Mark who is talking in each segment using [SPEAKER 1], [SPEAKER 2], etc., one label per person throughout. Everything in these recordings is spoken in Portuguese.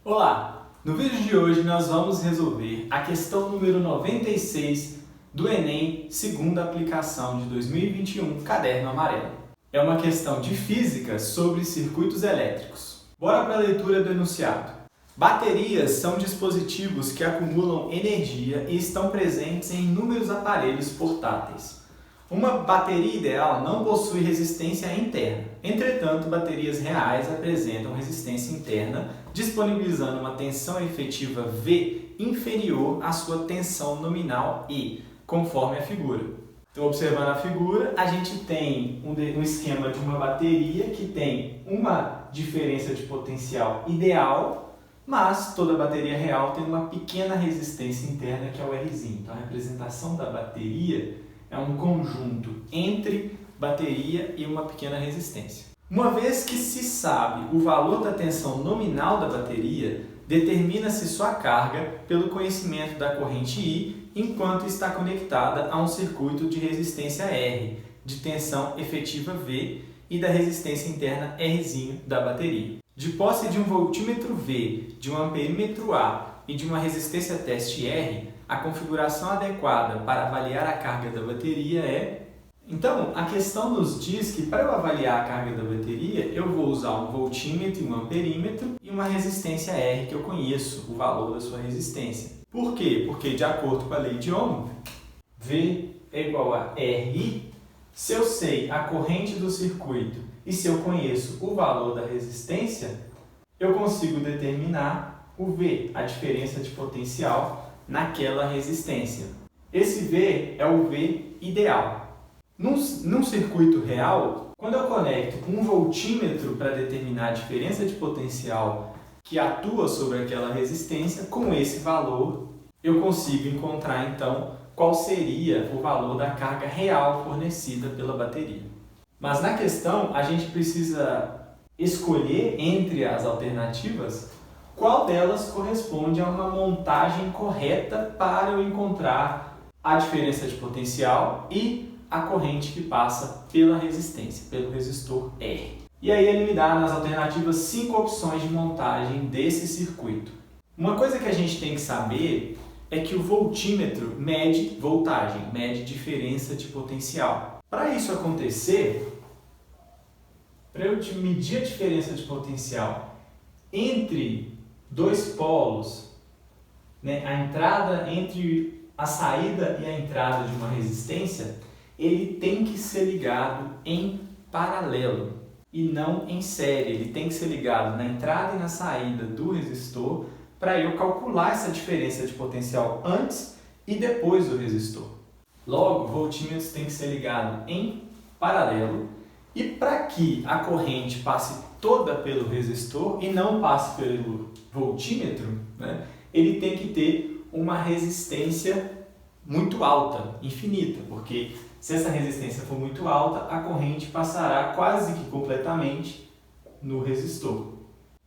[SPEAKER 1] Olá! No vídeo de hoje nós vamos resolver a questão número 96 do Enem, segunda aplicação de 2021, caderno amarelo. É uma questão de física sobre circuitos elétricos. Bora para a leitura do enunciado. Baterias são dispositivos que acumulam energia e estão presentes em inúmeros aparelhos portáteis. Uma bateria ideal não possui resistência interna. Entretanto, baterias reais apresentam resistência interna, disponibilizando uma tensão efetiva V inferior à sua tensão nominal E, conforme a figura. Então, observando a figura, a gente tem um esquema de uma bateria que tem uma diferença de potencial ideal, mas toda bateria real tem uma pequena resistência interna que é o Rzinho. Então, a representação da bateria é um conjunto entre bateria e uma pequena resistência. Uma vez que se sabe o valor da tensão nominal da bateria, determina-se sua carga pelo conhecimento da corrente I enquanto está conectada a um circuito de resistência R, de tensão efetiva V e da resistência interna Rzinho da bateria. De posse de um voltímetro V, de um amperímetro A e de uma resistência teste R, a configuração adequada para avaliar a carga da bateria é... Então, a questão nos diz que para eu avaliar a carga da bateria, eu vou usar um voltímetro e um amperímetro e uma resistência R, que eu conheço o valor da sua resistência. Por quê? Porque, de acordo com a lei de Ohm, V é igual a RI. Se eu sei a corrente do circuito e se eu conheço o valor da resistência, eu consigo determinar o V, a diferença de potencial naquela resistência. Esse V é o V ideal. Num circuito real, quando eu conecto um voltímetro para determinar a diferença de potencial que atua sobre aquela resistência, com esse valor eu consigo encontrar então qual seria o valor da carga real fornecida pela bateria. Mas na questão a gente precisa escolher entre as alternativas qual delas corresponde a uma montagem correta para eu encontrar a diferença de potencial e a corrente que passa pela resistência, pelo resistor R. E aí ele me dá nas alternativas 5 opções de montagem desse circuito. Uma coisa que a gente tem que saber é que o voltímetro mede voltagem, mede diferença de potencial. Para isso acontecer, para eu medir a diferença de potencial entre dois polos, a entrada entre a saída e a entrada de uma resistência, ele tem que ser ligado em paralelo e não em série. Ele tem que ser ligado na entrada e na saída do resistor para eu calcular essa diferença de potencial antes e depois do resistor. Logo, voltímetros tem que ser ligado em paralelo e para que a corrente passe toda pelo resistor e não passe pelo voltímetro, ele tem que ter uma resistência muito alta, infinita, porque se essa resistência for muito alta, a corrente passará quase que completamente no resistor,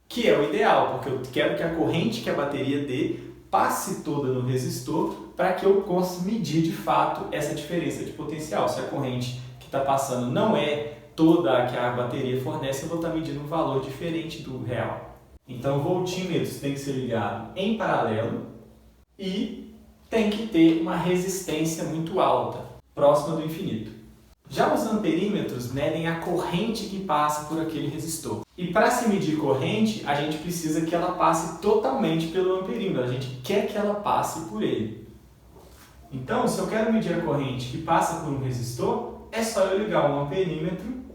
[SPEAKER 1] que é o ideal, porque eu quero que a corrente que a bateria dê passe toda no resistor para que eu possa medir de fato essa diferença de potencial. Se a corrente que está passando não é toda a que a bateria fornece, eu vou estar medindo um valor diferente do real. Então, voltímetros tem que ser ligado em paralelo e tem que ter uma resistência muito alta, próxima do infinito. Já os amperímetros medem a corrente que passa por aquele resistor. E para se medir corrente, a gente precisa que ela passe totalmente pelo amperímetro, a gente quer que ela passe por ele. Então, se eu quero medir a corrente que passa por um resistor, é só eu ligar um amperímetro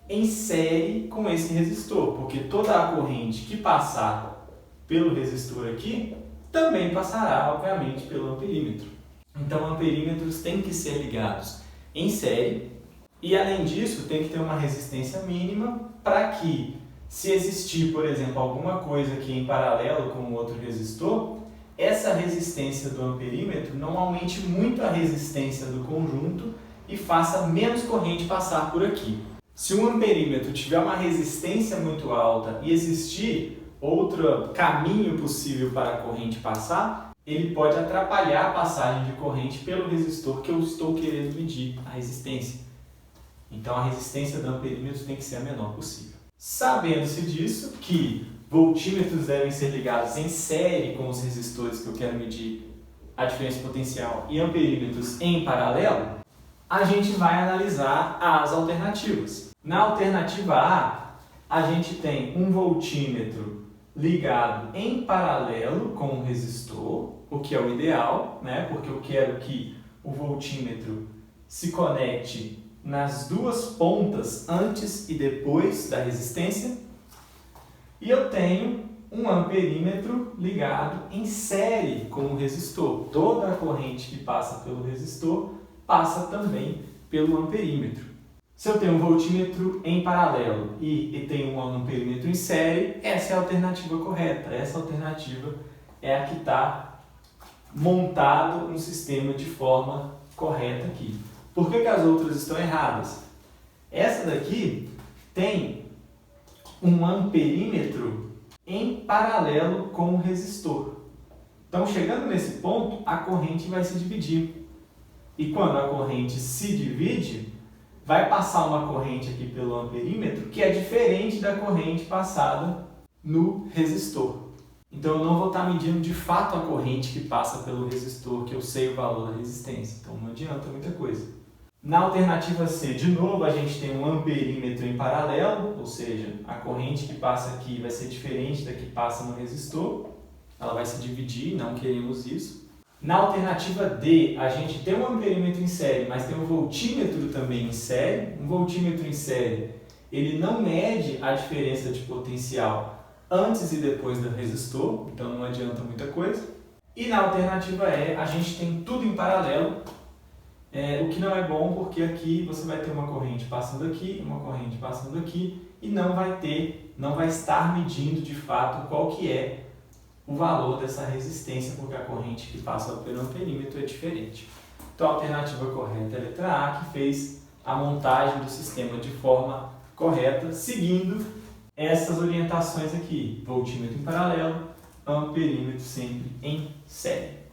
[SPEAKER 1] em série com esse resistor, porque toda a corrente que passar pelo resistor aqui também passará, obviamente, pelo amperímetro. Então, amperímetros têm que ser ligados em série e, além disso, tem que ter uma resistência mínima para que, se existir, por exemplo, alguma coisa aqui em paralelo com o outro resistor, essa resistência do amperímetro não aumente muito a resistência do conjunto e faça menos corrente passar por aqui. Se um amperímetro tiver uma resistência muito alta e existir outro caminho possível para a corrente passar, ele pode atrapalhar a passagem de corrente pelo resistor que eu estou querendo medir a resistência. Então a resistência do amperímetro tem que ser a menor possível. Sabendo-se disso, que voltímetros devem ser ligados em série com os resistores que eu quero medir a diferença potencial e amperímetros em paralelo, a gente vai analisar as alternativas. Na alternativa A gente tem um voltímetro ligado em paralelo com um resistor, o que é o ideal, né? Porque eu quero que o voltímetro se conecte nas duas pontas antes e depois da resistência. E eu tenho um amperímetro ligado em série com o resistor. Toda a corrente que passa pelo resistor passa também pelo amperímetro. Se eu tenho um voltímetro em paralelo e tenho um amperímetro em série, essa é a alternativa correta. Essa alternativa é a que está montado no sistema de forma correta aqui. Por que as outras estão erradas? Essa daqui tem um amperímetro em paralelo com o resistor. Então, chegando nesse ponto, a corrente vai se dividir. E quando a corrente se divide, vai passar uma corrente aqui pelo amperímetro que é diferente da corrente passada no resistor. Então, eu não vou estar medindo de fato a corrente que passa pelo resistor, que eu sei o valor da resistência. Então, não adianta muita coisa. Na alternativa C, de novo, a gente tem um amperímetro em paralelo, ou seja, a corrente que passa aqui vai ser diferente da que passa no resistor. Ela vai se dividir, não queremos isso. Na alternativa D, a gente tem um amperímetro em série, mas tem um voltímetro também em série. Um voltímetro em série, ele não mede a diferença de potencial antes e depois do resistor, então não adianta muita coisa. E na alternativa E, a gente tem tudo em paralelo, o que não é bom porque aqui você vai ter uma corrente passando aqui, uma corrente passando aqui, e não vai estar medindo de fato qual que é o valor dessa resistência, porque a corrente que passa pelo amperímetro é diferente. Então a alternativa correta é a letra A, que fez a montagem do sistema de forma correta, seguindo essas orientações aqui: voltímetro em paralelo, amperímetro sempre em série.